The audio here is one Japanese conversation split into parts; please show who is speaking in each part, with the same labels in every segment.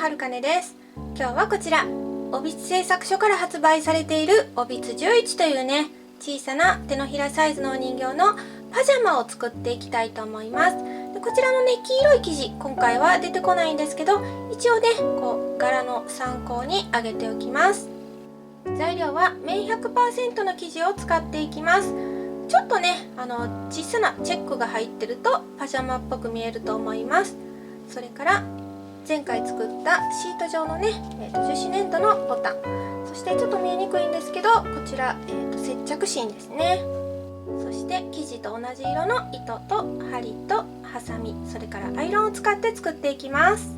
Speaker 1: はるかねです。今日はこちら、おびつ製作所から発売されているおびつ11というね、小さな手のひらサイズのお人形のパジャマを作っていきたいと思います。でこちらのね、黄色い生地、今回は出てこないんですけど、一応ね、こう柄の参考にあげておきます。材料は綿 100% の生地を使っていきます。ちょっとね、小さなチェックが入ってるとパジャマっぽく見えると思います。それから前回作ったシート状のね、樹脂粘土のボタン、そしてちょっと見えにくいんですけど、こちら、接着芯ですね。そして生地と同じ色の糸と針とハサミ、それからアイロンを使って作っていきます。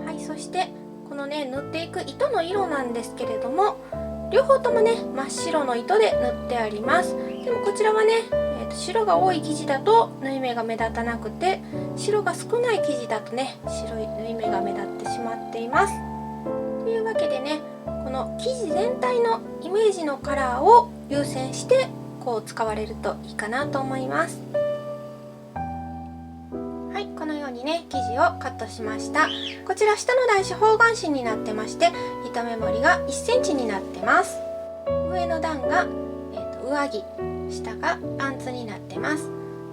Speaker 1: はい、そしてこのね、塗っていく糸の色なんですけれども、両方ともね、真っ白の糸で塗ってあります。でもこちらはね、白が多い生地だと縫い目が目立たなくて、白が少ない生地だとね、白い縫い目が目立ってしまっています。というわけでね、この生地全体のイメージのカラーを優先してこう使われるといいかなと思います。はい、このようにね、生地をカットしました。こちら下の台紙方眼紙になってまして、糸目盛りが1センチになってます。上の段が、上着、下がパンツになってます。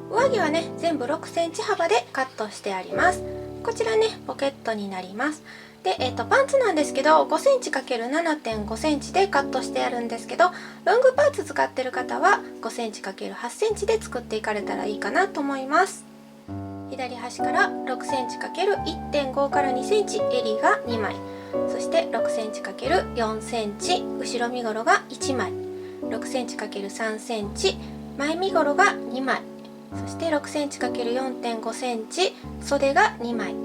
Speaker 1: 上着はね、全部6センチ幅でカットしてあります。こちらね、ポケットになります。で、パンツなんですけど、5センチ ×7.5 センチでカットしてあるんですけど、ロングパーツ使ってる方は5センチ ×8 センチで作っていかれたらいいかなと思います。左端から6センチ ×1.5 から2センチ襟が2枚、そして6センチ ×4 センチ後ろ身ごろが1枚、6センチ ×3 センチ前身ごろが2枚、そして6センチ ×4.5 センチ袖が2枚、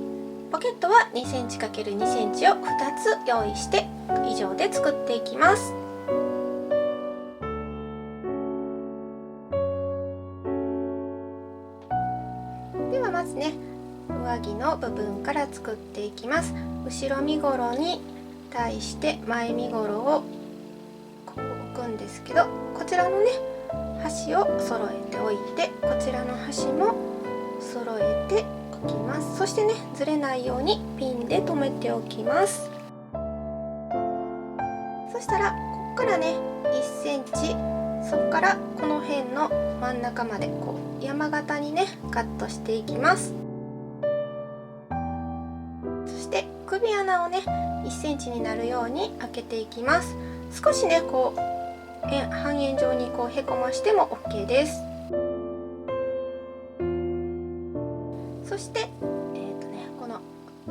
Speaker 1: ポケットは2センチ ×2 センチを2つ用意して以上で作っていきます。ではまずね、上着の部分から作っていきます。後ろ身ごろに対して前身ごろをこう置くんですけど、こちらのね、端を揃えておいて、こちらの端も揃えておきます。そしてね、ずれないようにピンで留めておきます。そしたらここからね、1センチ、そこからこの辺の真ん中までこう山形にね、カットしていきます。そして首穴をね、1センチになるように開けていきます。少しね、こう半円状にこうへこましても OK です。そしてこの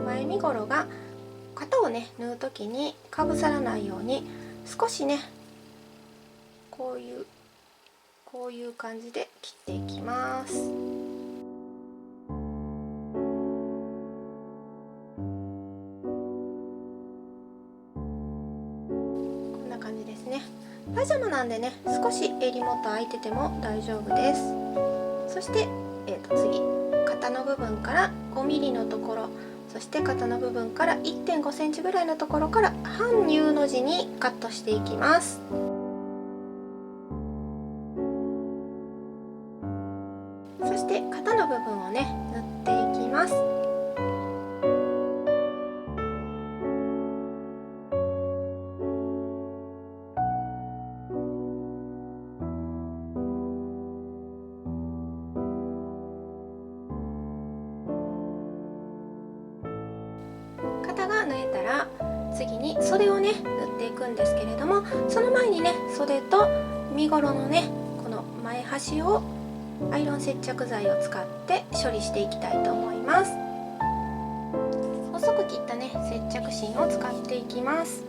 Speaker 1: 前身ごろが肩をね、縫う時にかぶさらないように少しね、こういう感じで切っていきます。こんな感じですね。パジャマなんでね、少し襟元開いてても大丈夫です。そして、次肩の部分から 5mm のところ、そして肩の部分から 1.5 センチぐらいのところから半 U の字にカットしていきます。そして肩の部分をね、縫っていきます。肩が縫えたら次に袖をね、縫っていくんですけれども、その前にね、袖と身ごろのね、この前端をアイロン接着剤を使って処理していきたいと思います。細く切ったね、接着芯を使っていきます。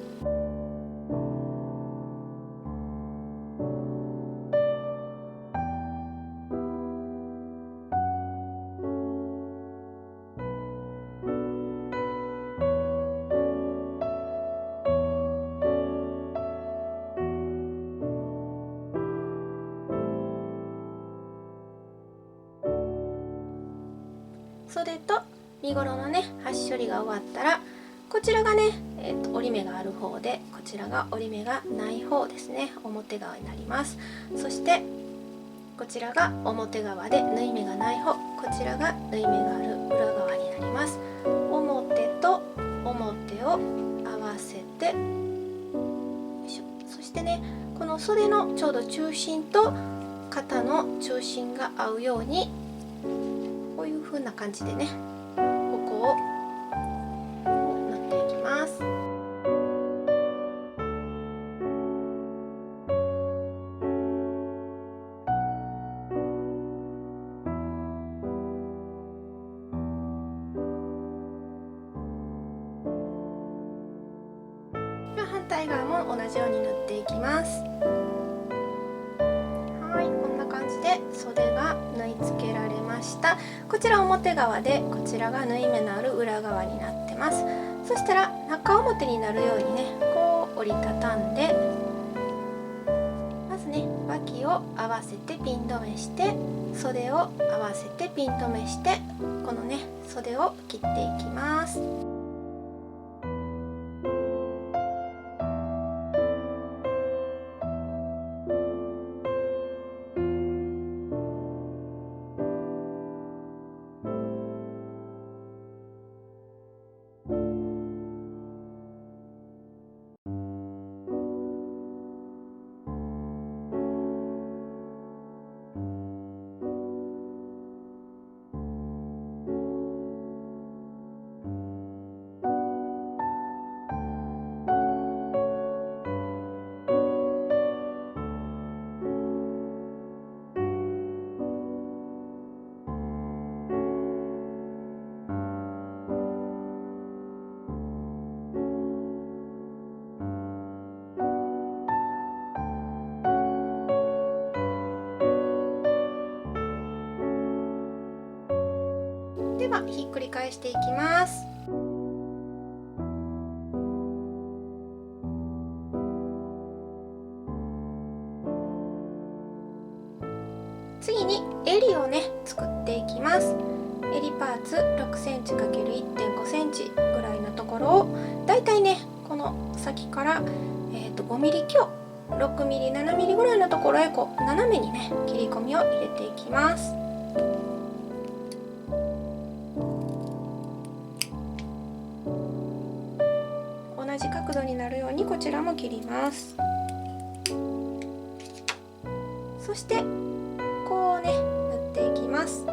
Speaker 1: 袖と身ごろのね、端処理が終わったら、こちらがね、折り目がある方で、こちらが折り目がない方ですね、表側になります。そしてこちらが表側で縫い目がない方、こちらが縫い目がある裏側になりります。表と表を合わせて、そしてね、この袖のちょうど中心と肩の中心が合うように、こういう風な感じでね、ここを縫っていきます。反対側も同じように縫っていきます。はい、こんな感じで袖が縫い付けられました。こちら表側で、こちらが縫い目のある裏側になってます。そしたら中表になるようにね、こう折りたたんで、まずね、脇を合わせてピン止めして、袖を合わせてピン止めして、このね、袖を切っていきます。ではひっくり返していきます。次に襟をね、作っていきます。襟パーツ6センチ ×1.5 センチぐらいのところを、だいたいね、この先から、5ミリ強、6ミリ7ミリぐらいのところへこう斜めにね、切り込みを入れていきます。同じ角度になるようにこちらも切ります。そしてこうね、縫っていきます。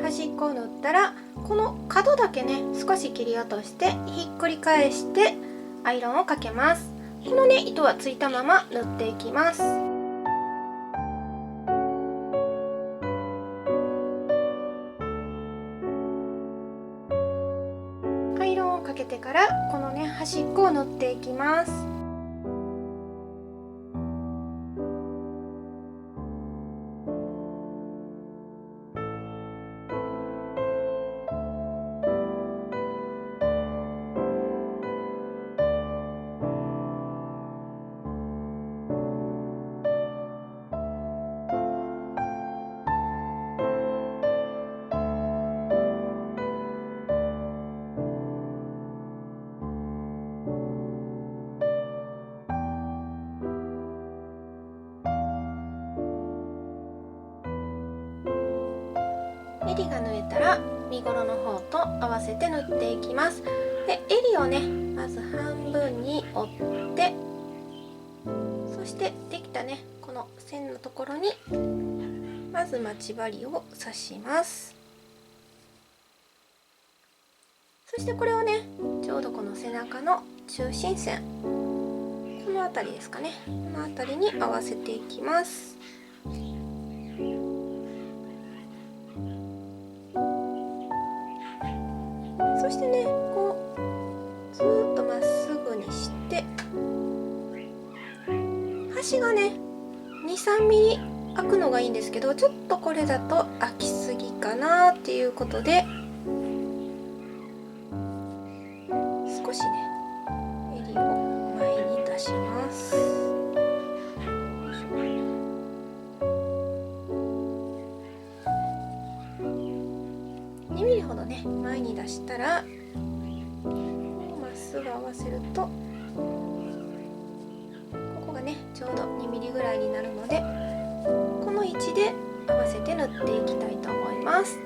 Speaker 1: 端っこを縫ったら、この角だけね、少し切り落としてひっくり返してアイロンをかけます。このね、糸はついたまま縫っていきます。アイロンをかけてからこのね、端っこを縫っていきます。襟が縫えたら身ごろの方と合わせて縫っていきます。で、襟をね、まず半分に折って、そしてできたね、この線のところにまず待ち針を刺します。そしてこれをね、ちょうどこの背中の中心線、この辺りですかね、この辺りに合わせていきます。そしてね、こうずーっとまっすぐにして、端がね 2,3 ミリ開くのがいいんですけど、ちょっとこれだと開きすぎかなっていうことで、。2ミリほどね前に出したらまっすぐ合わせると、ここがねちょうど2ミリぐらいになるので、この位置で合わせて縫っていきたいと思います。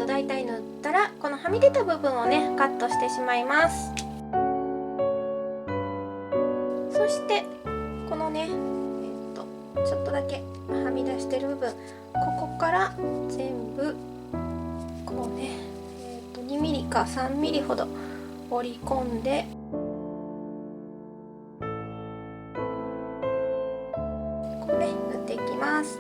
Speaker 1: だいたい縫ったらこのはみ出た部分をねカットしてしまいます。そしてこのね、ちょっとだけはみ出してる部分、ここから全部このね、2ミリか3ミリほど折り込んで、こうね縫っていきます。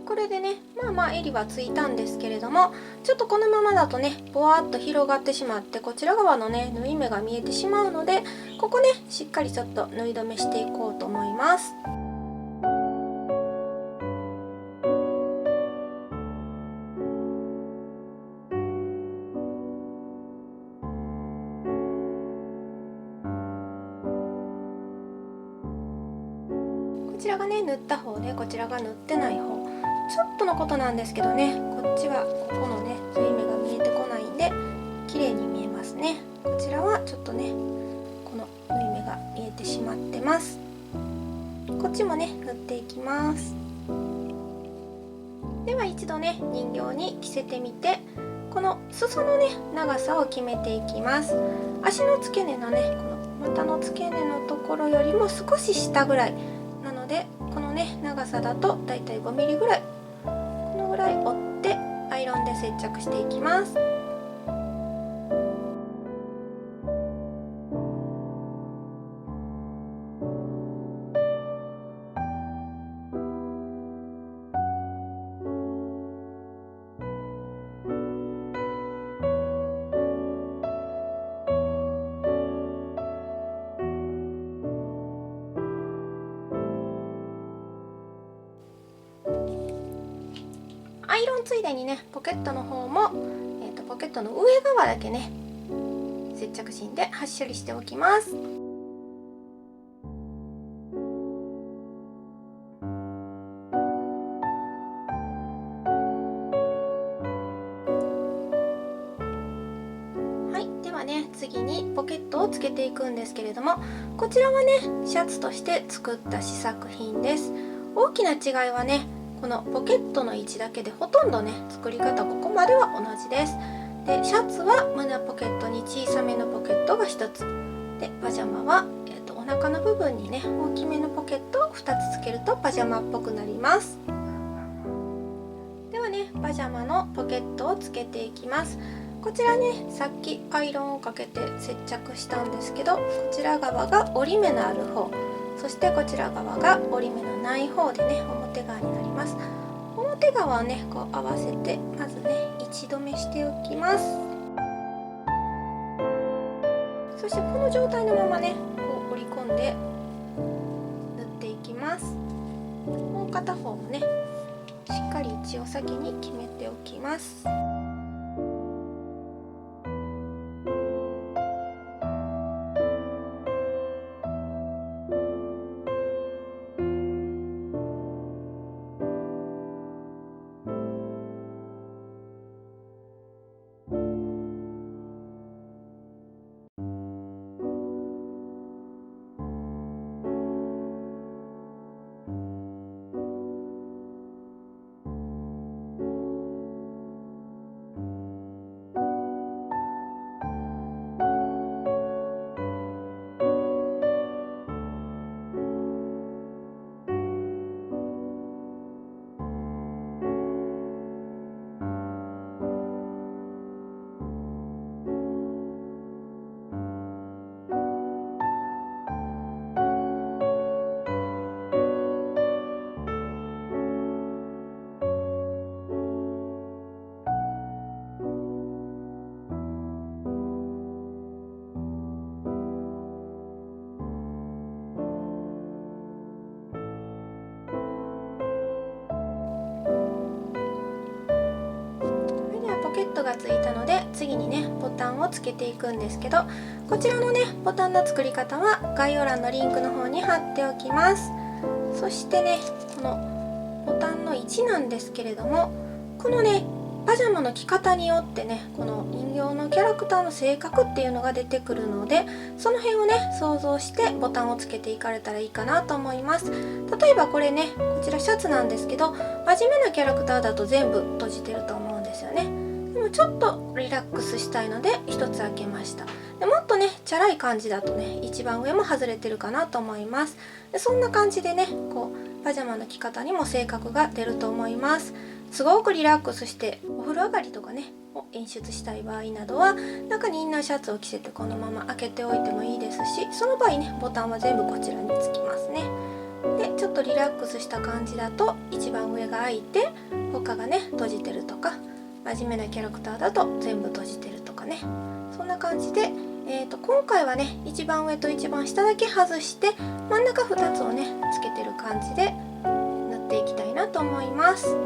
Speaker 1: これでね襟はついたんですけれども、ちょっとこのままだとねぼわっと広がってしまって、こちら側のね縫い目が見えてしまうので、ここねしっかりちょっと縫い止めしていこうと思います。こちらがね縫った方で、こちらが縫ってない方、ちょっとのことなんですけどね、こっちはここのね縫い目が見えてこないんで綺麗に見えますね。こちらはちょっとねこの縫い目が見えてしまってます。こっちもね縫っていきます。では一度ね人形に着せてみて、この裾のね長さを決めていきます。足の付け根のねこの股の付け根のところよりも少し下ぐらいなので、このね長さだとだいたい5ミリぐらい、このぐらい折ってアイロンで接着していきます。アイロンついでにねポケットの方も、ポケットの上側だけね接着芯ではっしりしておきます。はい、ではね次にポケットをつけていくんですけれども、こちらはねシャツとして作った試作品です。大きな違いはねこのポケットの位置だけで、ほとんどね作り方ここまでは同じです。でシャツは胸ポケットに小さめのポケットが1つで、パジャマは、お腹の部分にね大きめのポケットを2つつけるとパジャマっぽくなります。ではねパジャマのポケットをつけていきます。こちらね、さっきアイロンをかけて接着したんですけど、こちら側が折り目のある方、そしてこちら側が折り目のない方でね、表側になります。表側をね、こう合わせてまずね、一度目しておきます。そしてこの状態のままね、こう折り込んで縫っていきます。もう片方もね、しっかり位置を先に決めておきます。ポケットがついたので、次にねボタンをつけていくんですけど、こちらのねボタンの作り方は概要欄のリンクの方に貼っておきます。そしてね、このボタンの位置なんですけれども、このねパジャマの着方によってね、この人形のキャラクターの性格っていうのが出てくるので、その辺をね想像してボタンをつけていかれたらいいかなと思います。例えばこれね、こちらシャツなんですけど、真面目なキャラクターだと全部閉じてると思うんですよね。でもちょっとリラックスしたいので一つ開けました。でもっとねチャラい感じだとね、一番上も外れてるかなと思います。でそんな感じでね、こうパジャマの着方にも性格が出ると思います。すごくリラックスしてお風呂上がりとかねを演出したい場合などは、中にインナーシャツを着せてこのまま開けておいてもいいですし、その場合ねボタンは全部こちらにつきますね。でちょっとリラックスした感じだと一番上が開いて他がね閉じてるとか、真面目なキャラクターだと全部閉じてるとかね、そんな感じで、今回はね一番上と一番下だけ外して真ん中2つをねつけてる感じで縫っていきたいなと思います。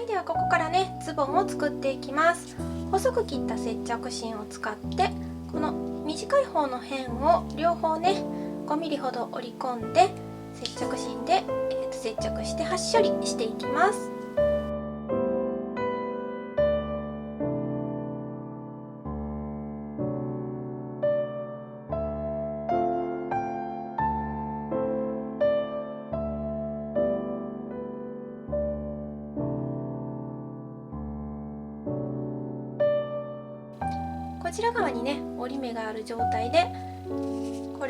Speaker 1: ではここからねズボンを作っていきます。細く切った接着芯を使ってこの短い方の辺を両方ね 5mm ほど折り込んで接着芯で、接着して端処理していきます。こちら側にね折り目がある状態で、こ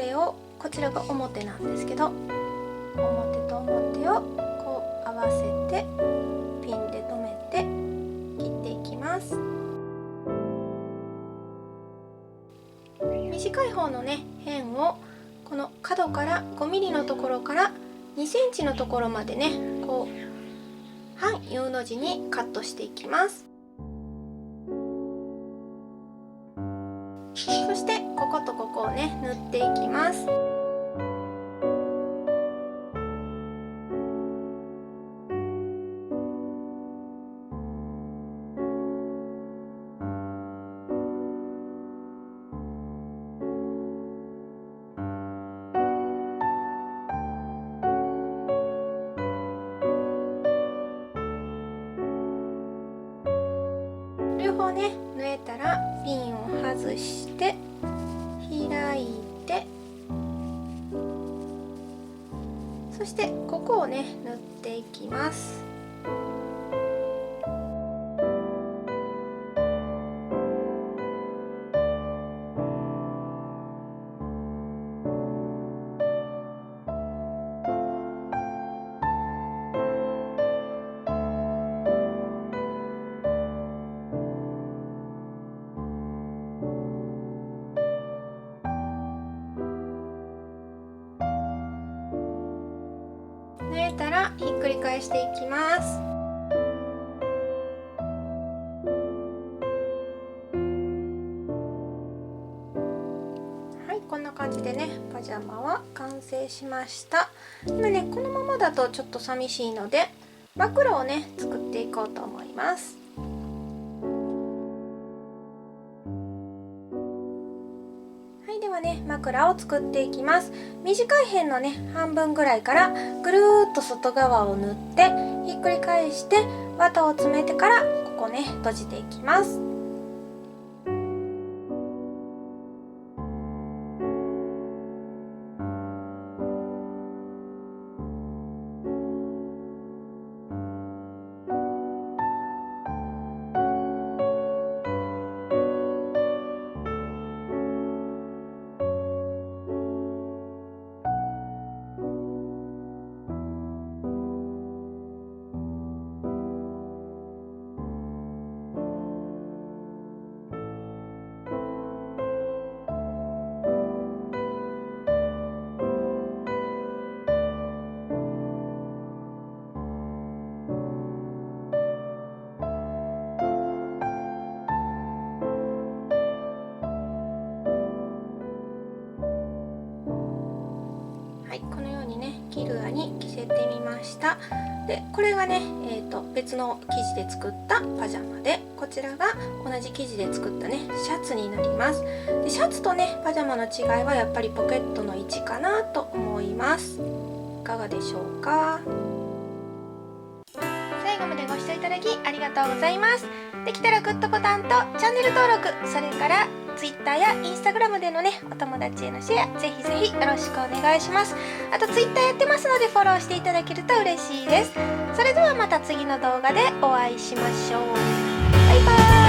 Speaker 1: ちらが表なんですけど、表と表をこう合わせてピンで留めて切っていきます。短い方のね辺をこの角から5ミリのところから2センチのところまでねこう半 U の字にカットしていきます。そしてこことここをね縫っていきます。両方ね縫えたらピンを外して開いて、そしてここをね縫っていきます。縫えたらひっくり返していきます。はい、こんな感じでねパジャマは完成しました。今ねこのままだとちょっと寂しいので枕をね作っていこうと思います。ではね枕を作っていきます。短い辺のね半分ぐらいからぐるーっと外側を縫ってひっくり返して綿を詰めてからここね閉じていきます。このようにねキルアに着せてみました。でこれがね、別の生地で作ったパジャマで、こちらが同じ生地で作ったねシャツになります。でシャツとねパジャマの違いはやっぱりポケットの位置かなと思います。いかがでしょうか。最後までご視聴いただきありがとうございます。できたらグッドボタンとチャンネル登録、それから Twitter や Instagram でのねお友達へのシェアぜひぜひよろしくお願いします。あと Twitter やってますのでフォローしていただけると嬉しいです。それではまた次の動画でお会いしましょう。バイバーイ。